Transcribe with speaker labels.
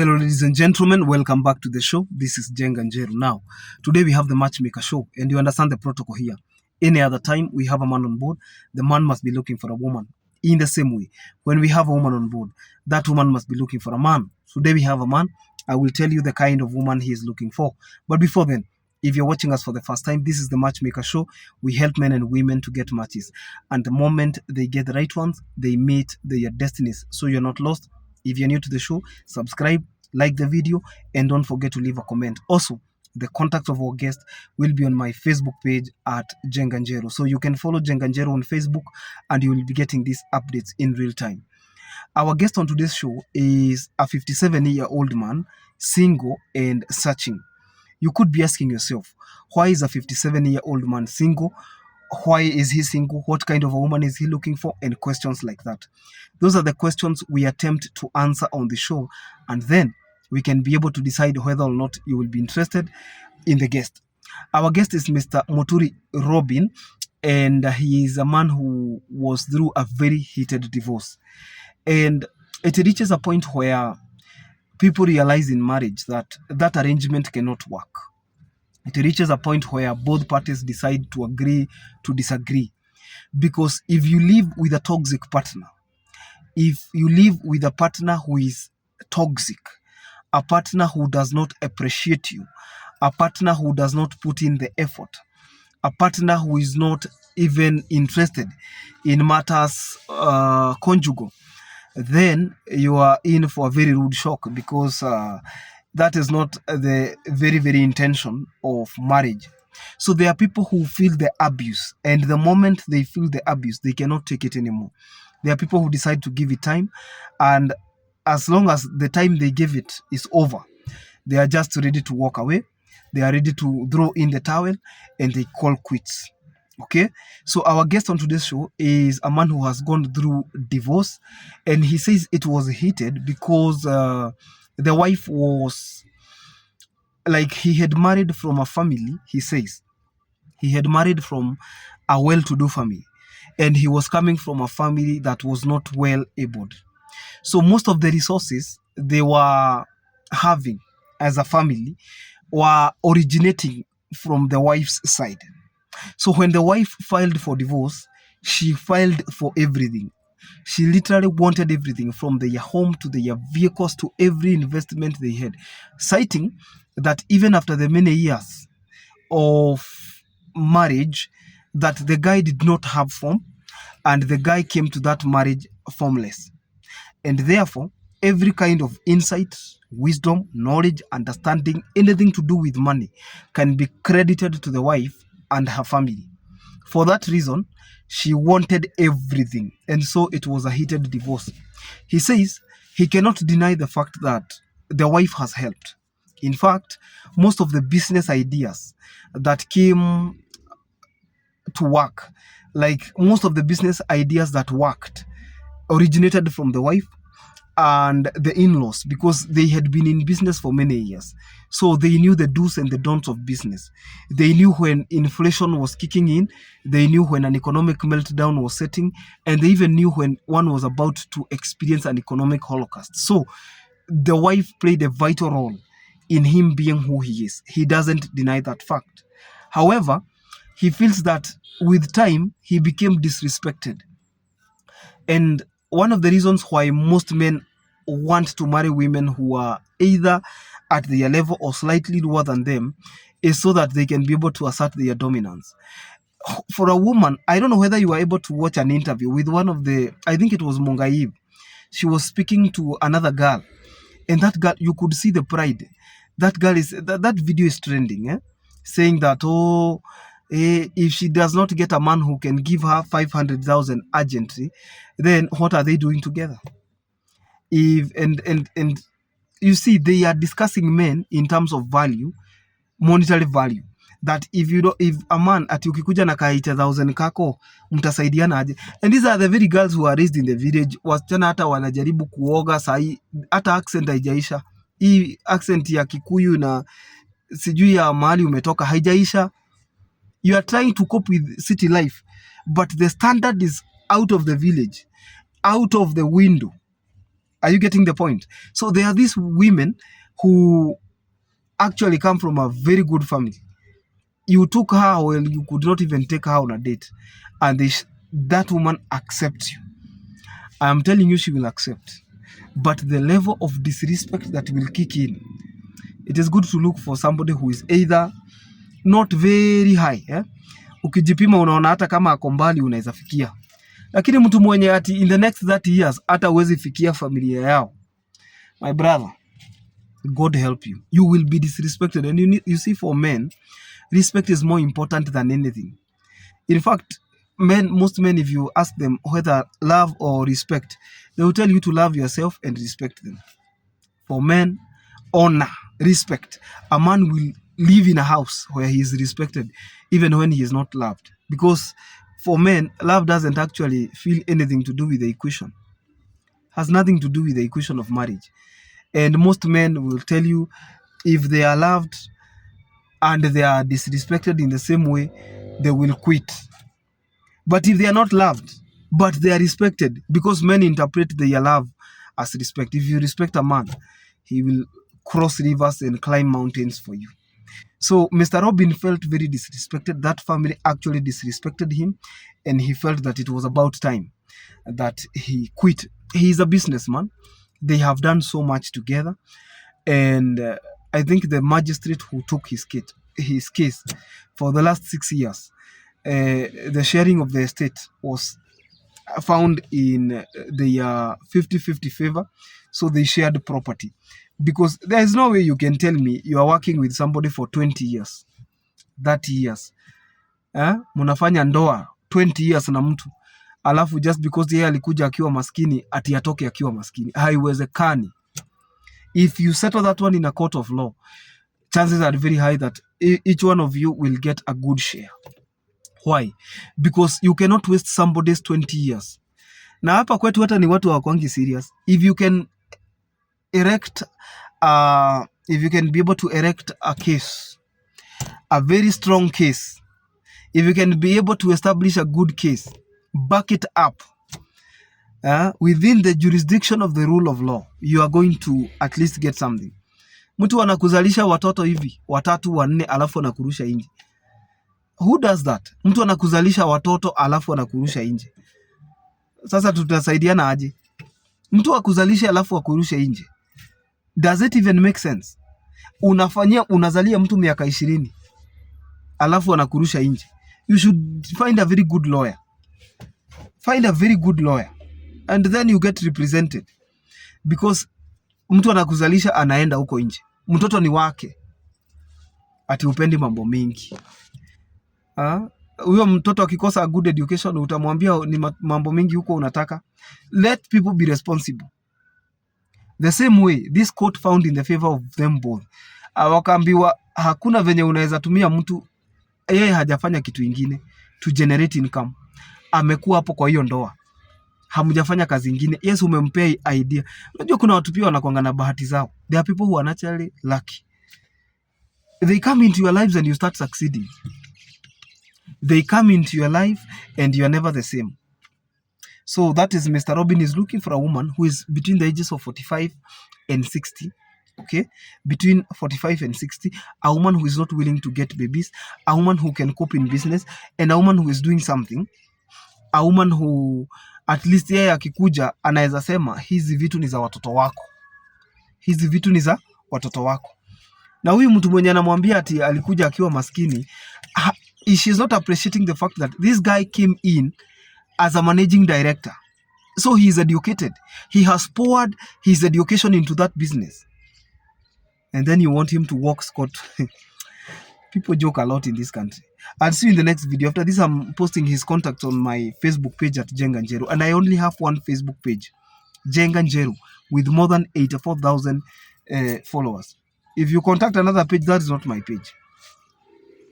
Speaker 1: Hello, ladies and gentlemen. Welcome back to the show. This is Jenga Njeru. Now, today we have the Matchmaker show, and you understand the protocol here. Any other time we have a man on board, the man must be looking for a woman. In the same way, when we have a woman on board, that woman must be looking for a man. Today we have a man. I will tell you the kind of woman he is looking for. But before then, if you're watching us for the first time, this is the Matchmaker show. We help men and women to get matches. And the moment they get the right ones, they meet their destinies. So you're not lost. If you're new to the show, subscribe, like the video, and don't forget to leave a comment. Also, the contact of our guest will be on my Facebook page at Jenganjero. So you can follow Jenganjero on Facebook and you will be getting these updates in real time. Our guest on today's show is a 57-year-old man, single and searching. You could be asking yourself, why is a 57-year-old man single? Why is he single? What kind of a woman is he looking for? And questions like that. Those are the questions we attempt to answer on the show. And then we can be able to decide whether or not you will be interested in the guest. Our guest is Mr. Moturi Robin, and he is a man who was through a very heated divorce. And it reaches a point where people realize in marriage that that arrangement cannot work. It reaches a point where both parties decide to agree to disagree. Because if you live with a toxic partner, if you live with a partner who is toxic, a partner who does not appreciate you, a partner who does not put in the effort, a partner who is not even interested in matters conjugal, then you are in for a very rude shock, because that is not the very intention of marriage. So there are people who feel the abuse, and the moment they feel the abuse, they cannot take it anymore. There are people who decide to give it time, and as long as the time they give it is over, they are just ready to walk away. They are ready to throw in the towel, and they call quits. Okay, so our guest on today's show is a man who has gone through divorce, and he says it was heated because the wife was, like, he had married from a family. He says he had married from a well-to-do family, and he was coming from a family that was not well abled. So most of the resources they were having as a family were originating from the wife's side. So when the wife filed for divorce, she filed for everything. She literally wanted everything, from their home to their vehicles to every investment they had, citing that even after the many years of marriage, that the guy did not have form, and the guy came to that marriage formless. And therefore, every kind of insight, wisdom, knowledge, understanding, anything to do with money can be credited to the wife and her family. For that reason, she wanted everything, and so it was a heated divorce. He says he cannot deny the fact that the wife has helped. In fact, most of the business ideas that came to work, like most of the business ideas that worked, originated from the wife and the in-laws, because they had been in business for many years. So they knew the do's and the don'ts of business. They knew when inflation was kicking in. They knew when an economic meltdown was setting. And they even knew when one was about to experience an economic holocaust. So the wife played a vital role in him being who he is. He doesn't deny that fact. However, he feels that with time, he became disrespected. And one of the reasons why most men want to marry women who are either at their level or slightly lower than them is so that they can be able to assert their dominance. For a woman, I don't know whether you were able to watch an interview with one of the, I think it was Mongaiv. She was speaking to another girl, and that girl, you could see the pride. That girl is, that video is trending, saying that, if she does not get a man who can give her 500,000 urgently, then what are they doing together? If and you see, they are discussing men in terms of value, monetary value. That if a man ati ukikuja na ka 80,000 kako, mtasaidiana aje? And these are the very girls who are raised in the village. Wasichana hata wanajaribu kuoga sahi, hata accent haijaisha. Hii accent ya Kikuyu na sijui ya mahali umetoka haijaisha. You are trying to cope with city life, but the standard is out of the village, out of the window. Are you getting the point? So there are these women who actually come from a very good family. You took her, well, you could not even take her on a date, and that woman accepts you. I am telling you, she will accept. But the level of disrespect that will kick in, it is good to look for somebody who is either not very high, eh? Ukijipima unaona hata kama ako mbali unaweza fikia, lakini mtu mwenye ati in the next 30 years hata huwezi fikia familia yao, my brother, God help you. You will be disrespected. And you see, for men, respect is more important than anything. In fact, most men, if you ask them whether love or respect, they will tell you to love yourself and respect them. For men, honor, respect. A man will live in a house where he is respected even when he is not loved. Because for men, love doesn't actually feel anything to do with the equation. Has nothing to do with the equation of marriage. And most men will tell you, if they are loved and they are disrespected in the same way, they will quit. But if they are not loved, but they are respected, because men interpret their love as respect. If you respect a man, he will cross rivers and climb mountains for you. So Mr. Robin felt very disrespected. That family actually disrespected him, and he felt that it was about time that he quit. He is a businessman. They have done so much together, and I think the magistrate who took his case for the last 6 years, the sharing of the estate was found in their 50-50 favor, so they shared property. Because there is no way you can tell me you are working with somebody for 20 years, 30 years, munafanya ndoa 20 years na mtu, alafu just because yeye alikuja akiwa maskini ati atoke akiwa maskini. Haiwezekani. If you settle that one in a court of law, chances are very high that each one of you will get a good share. Why? Because you cannot waste somebody's 20 years. Na hapa kwetu hata ni watu hawakwangi serious. If you can be able to erect a case, a very strong case, if you can be able to establish a good case, back it up within the jurisdiction of the rule of law, you are going to at least get something. Mtu anakuzalisha watoto hivi 3 4 alafu anakurusha nje. Who does that? Mtu anakuzalisha watoto alafu anakurusha nje. Sasa tutasaidiana aje? Mtu akuzalisha alafu akurushe nje. Does it even make sense? Unazalia mtu miaka 20 alafu anakurusha nje. You should find a very good lawyer. Find a very good lawyer and then you get represented, because mtu anakuzalisha anaenda huko nje. Mtoto ni wake. Ati upendi mambo mengi. Huyo mtoto akikosa a good education utamwambia ni mambo mengi huko unataka. Let people be responsible. The same way this court found in the favor of them both. Wakaambiwa hakuna venye unaweza tumia mtu yeye hajafanya kitu ingine to generate income. Amekuwa hapo kwa hiyo ndoa, hamjafanya kazi ingine. Yes, umempea idea. Unajua kuna watu pia wanakuanga na bahati zao. There are people who are naturally lucky. They come into your lives and you start succeeding. They come into your life and you are never the same. So that is Mr. Robin is looking for a woman who is between the ages of 45 and 60. Okay, between 45 and 60, a woman who is not willing to get babies, a woman who can cope in business, and a woman who is doing something, a woman who at least yeye akikuja anaweza sema hizi vitu ni za watoto wako, hizi vitu ni za watoto wako. Na huyu mtu mwenye anamwambia ati alikuja akiwa maskini, she is not appreciating the fact that this guy came in as a managing director, so he is educated, he has poured his education into that business, and then you want him to walk scot. People joke a lot in this country. I'll see you in the next video. After this, I'm posting his contacts on my Facebook page at Jenga Njeru, and I only have one Facebook page, Jenga Njeru, with more than 84,000 followers. If you contact another page, that is not my page.